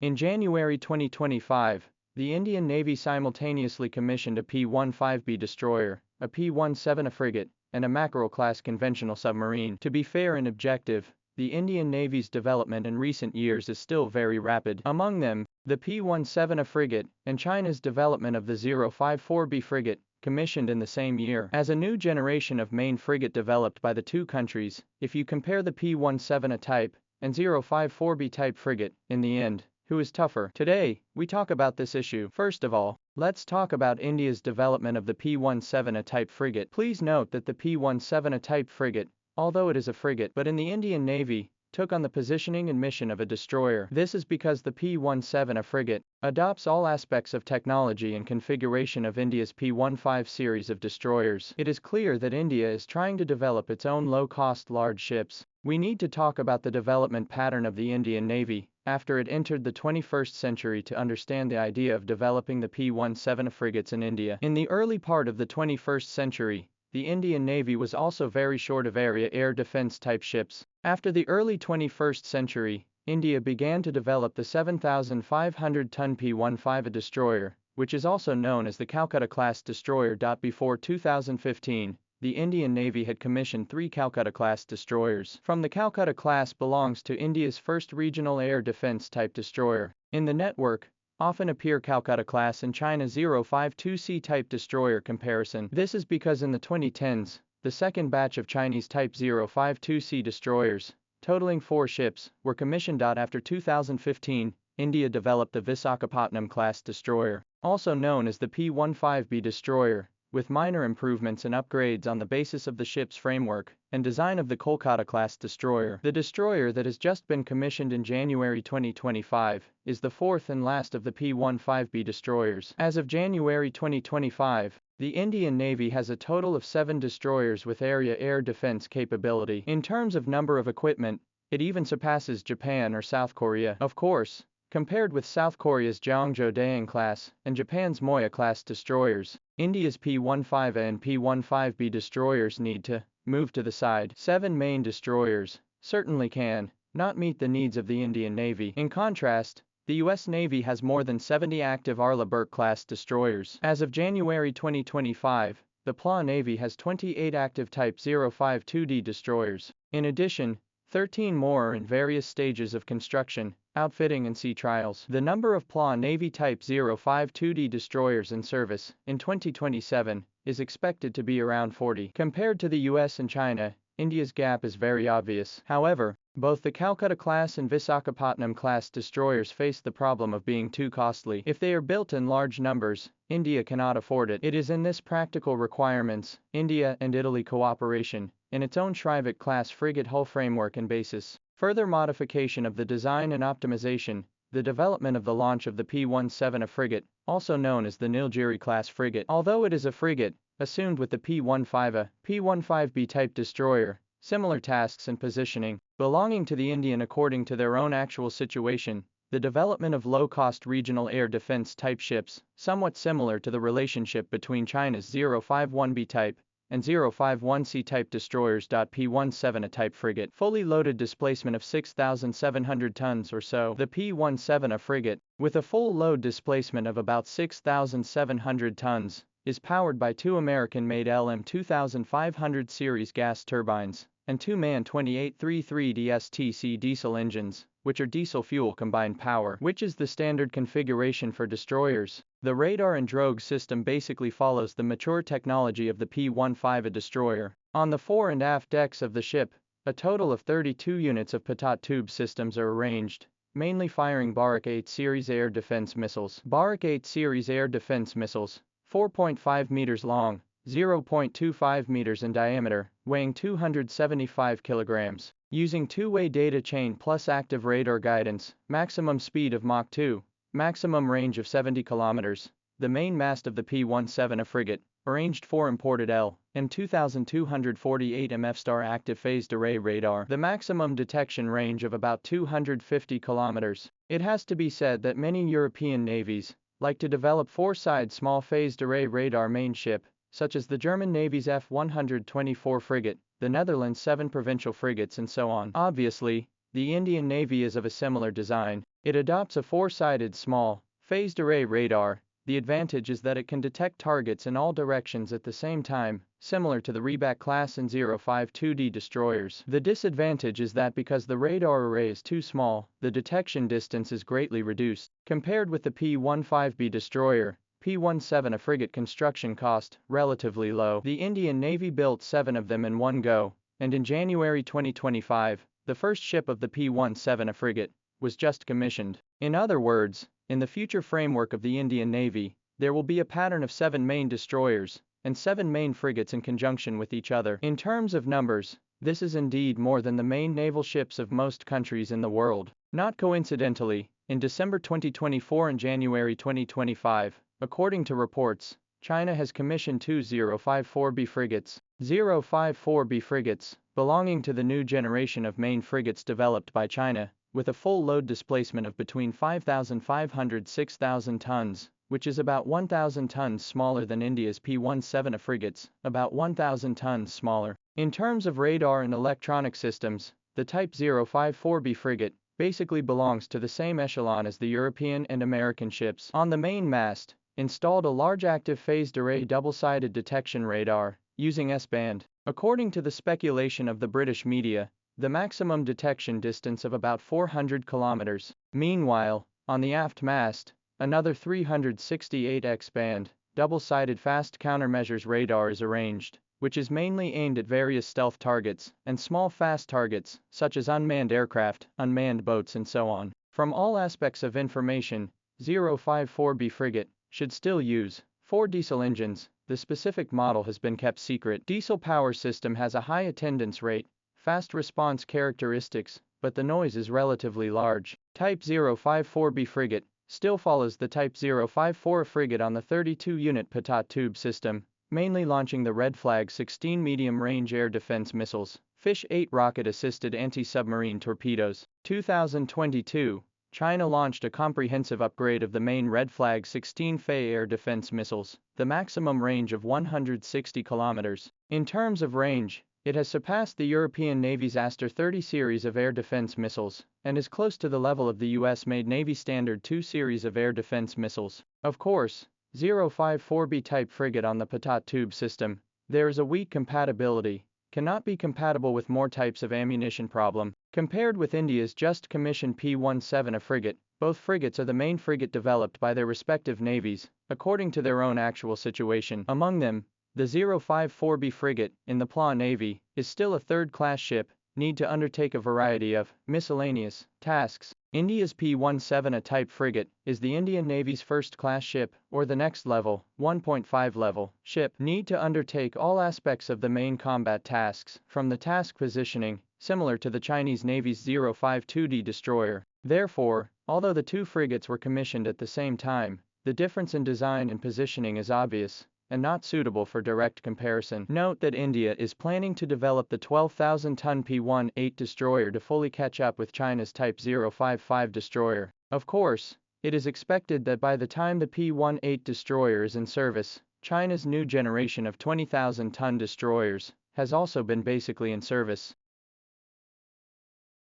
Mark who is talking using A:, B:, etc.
A: In January 2025, the Indian Navy simultaneously commissioned a P-15B destroyer, a P-17A frigate, and a Mackerel-class conventional submarine. To be fair and objective, the Indian Navy's development in recent years is still very rapid. Among them, the P-17A frigate, and China's development of the 054B frigate, commissioned in the same year. As a new generation of main frigate developed by the two countries, if you compare the P-17A type and 054B type frigate, in the end, who is tougher? Today, we talk about this issue. First of all, let's talk about India's development of the P-17A type frigate. Please note that the P-17A type frigate, although it is a frigate, but in the Indian Navy, took on the positioning and mission of a destroyer. This is because the P-17A frigate adopts all aspects of technology and configuration of India's P-15 series of destroyers. It is clear that India is trying to develop its own low-cost large ships. We need to talk about the development pattern of the Indian Navy after it entered the 21st century to understand the idea of developing the P-17A frigates in India. In the early part of the 21st century, the Indian Navy was also very short of area air defense type ships. After the early 21st century, India began to develop the 7,500-ton P-15A destroyer, which is also known as the Calcutta-class destroyer. Before 2015, the Indian Navy had commissioned 3 Calcutta-class destroyers. From the Calcutta class belongs to India's first regional air defense type destroyer. In the network, often appear Calcutta-class and China's 052C type destroyer comparison. This is because in the 2010s, the second batch of Chinese type 052C destroyers, totaling 4 ships, were commissioned. After 2015, India developed the Visakhapatnam-class destroyer, also known as the P-15B destroyer, with minor improvements and upgrades on the basis of the ship's framework and design of the Kolkata-class destroyer. The destroyer that has just been commissioned in January 2025 is the fourth and last of the P-15B destroyers. As of January 2025, the Indian Navy has a total of 7 destroyers with area air defense capability. In terms of number of equipment, it even surpasses Japan or South Korea. Of course, compared with South Korea's Jeongjo-daeng-class and Japan's Moya-class destroyers, India's P-15A and P-15B destroyers need to move to the side. 7 main destroyers certainly can not meet the needs of the Indian Navy. In contrast, the U.S. Navy has more than 70 active Arleigh Burke-class destroyers. As of January 2025, the PLA Navy has 28 active Type 052D destroyers. In addition, 13 more are in various stages of construction, outfitting and sea trials. The number of PLA Navy Type 052D destroyers in service in 2027 is expected to be around 40. Compared to the US and China, India's gap is very obvious. However, both the Calcutta-class and Visakhapatnam-class destroyers face the problem of being too costly. If they are built in large numbers, India cannot afford it. It is in this practical requirements, India and Italy cooperation, in its own frigate-class frigate hull framework and basis, further modification of the design and optimization, the development of the launch of the P-17A frigate, also known as the Nilgiri-class frigate. Although it is a frigate, assumed with the P-15A, P-15B type destroyer, similar tasks and positioning, belonging to the Indian according to their own actual situation, the development of low-cost regional air defense type ships, somewhat similar to the relationship between China's 051B type and 051C type destroyers. P-17A type frigate, fully loaded displacement of 6,700 tons or so. The P-17A frigate, with a full load displacement of about 6,700 tons, is powered by 2 American-made LM2500 series gas turbines and 2 MAN 2833 DSTC diesel engines, which are diesel fuel combined power, which is the standard configuration for destroyers. The radar and drogue system basically follows the mature technology of the P-15A destroyer. On the fore and aft decks of the ship, a total of 32 units of Patot tube systems are arranged, mainly firing Barak 8 series air defense missiles. Barak 8 series air defense missiles, 4.5 meters long, 0.25 meters in diameter, weighing 275 kilograms. Using two-way data chain plus active radar guidance, maximum speed of Mach 2, maximum range of 70 kilometers, the main mast of the P-17A frigate, arranged 4 imported L/M 2248 MF star active phased array radar, the maximum detection range of about 250 kilometers. It has to be said that many European navies like to develop 4-side small phased array radar main ship, such as the German Navy's F-124 frigate, the Netherlands' 7 provincial frigates and so on. Obviously, the Indian Navy is of a similar design. It adopts a four-sided small, phased array radar. The advantage is that it can detect targets in all directions at the same time, similar to the Mackerel-class and 052D destroyers. The disadvantage is that because the radar array is too small, the detection distance is greatly reduced. Compared with the P15B destroyer, P17A frigate construction cost, relatively low. The Indian Navy built 7 of them in one go, and in January 2025, the first ship of the P17A frigate was just commissioned. In other words, in the future framework of the Indian Navy, there will be a pattern of 7 main destroyers and 7 main frigates in conjunction with each other. In terms of numbers, this is indeed more than the main naval ships of most countries in the world. Not coincidentally, in December 2024 and January 2025, according to reports, China has commissioned 2 054B frigates. 054B frigates, belonging to the new generation of main frigates developed by China, with a full load displacement of between 5,500 and 6,000 tons, which is about 1,000 tons smaller than India's P17A frigates, about 1,000 tons smaller. In terms of radar and electronic systems, the Type 054B frigate basically belongs to the same echelon as the European and American ships. On the main mast, installed a large active phased array double-sided detection radar, using S-band. According to the speculation of the British media, the maximum detection distance of about 400 kilometers. Meanwhile, on the aft mast, another 368 X-band, double-sided fast countermeasures radar is arranged, which is mainly aimed at various stealth targets and small fast targets, such as unmanned aircraft, unmanned boats and so on. From all aspects of information, 054B frigate should still use 4 diesel engines. The specific model has been kept secret. Diesel power system has a high attendance rate, fast response characteristics, but the noise is relatively large. Type 054B frigate still follows the Type 054 frigate on the 32-unit Patat tube system, mainly launching the Red Flag 16 medium-range air defense missiles, Fish 8 rocket-assisted anti-submarine torpedoes. 2022, China launched a comprehensive upgrade of the main Red Flag 16 Fei air defense missiles, the maximum range of 160 kilometers. In terms of range, it has surpassed the European Navy's Aster 30 series of air defense missiles, and is close to the level of the US-made Navy Standard 2 series of air defense missiles. Of course, 054B type frigate on the Patat tube system, there is a weak compatibility, cannot be compatible with more types of ammunition problem. Compared with India's just commissioned P17A frigate, both frigates are the main frigate developed by their respective navies, according to their own actual situation. Among them, the 054B frigate, in the PLA Navy, is still a third-class ship, need to undertake a variety of miscellaneous tasks. India's P17A type frigate is the Indian Navy's first-class ship, or the next level, 1.5 level, ship, need to undertake all aspects of the main combat tasks, from the task positioning, similar to the Chinese Navy's 052D destroyer. Therefore, although the two frigates were commissioned at the same time, the difference in design and positioning is obvious, and not suitable for direct comparison. Note that India is planning to develop the 12,000-ton P18 destroyer to fully catch up with China's Type 055 destroyer. Of course, it is expected that by the time the P18 destroyer is in service, China's new generation of 20,000-ton destroyers has also been basically in service.